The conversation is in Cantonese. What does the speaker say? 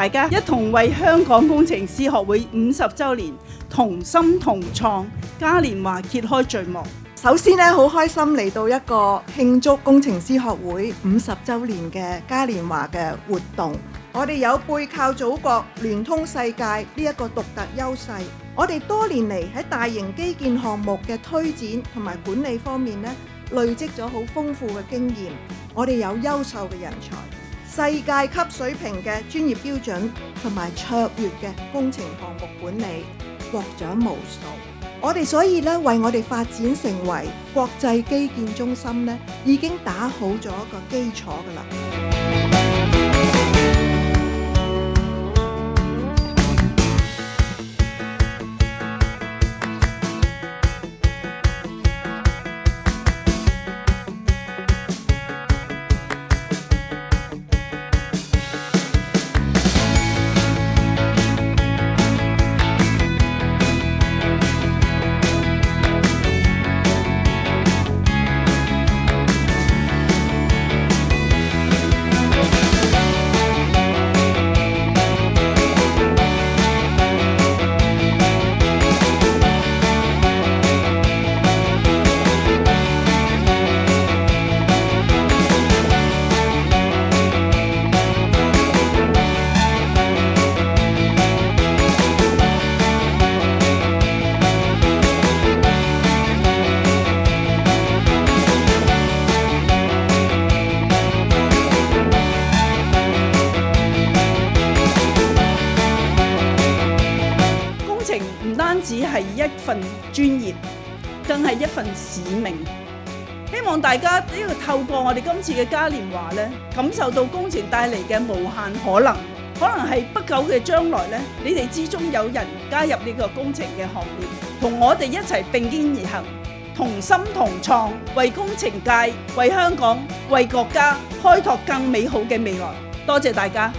大家一同為香港工程師學會50週年同心同創嘉年華揭開序幕。首先咧，好開心嚟到一個慶祝工程師學會50週年嘅嘉年華嘅活動。我哋有背靠祖國、聯通世界呢一個獨特優勢。我哋多年嚟喺大型基建項目嘅推展同埋管理方面咧，累積咗好豐富嘅經驗。我哋有優秀嘅人才、世界級水平嘅專業標準同埋卓越嘅工程項目管理，獲獎無數。我哋所以咧，為我哋發展成為國際基建中心咧，已經打好咗一個基礎㗎啦。唔單止係一份專業，更係一份使命。希望大家呢個透過我哋今次嘅嘉年華咧，感受到工程帶嚟嘅無限可能。可能係不久嘅將來咧，你哋之中有人加入呢個工程嘅行列，同我哋一齊並肩而行，同心同創，為工程界、為香港、為國家開拓更美好嘅未來。多謝大家。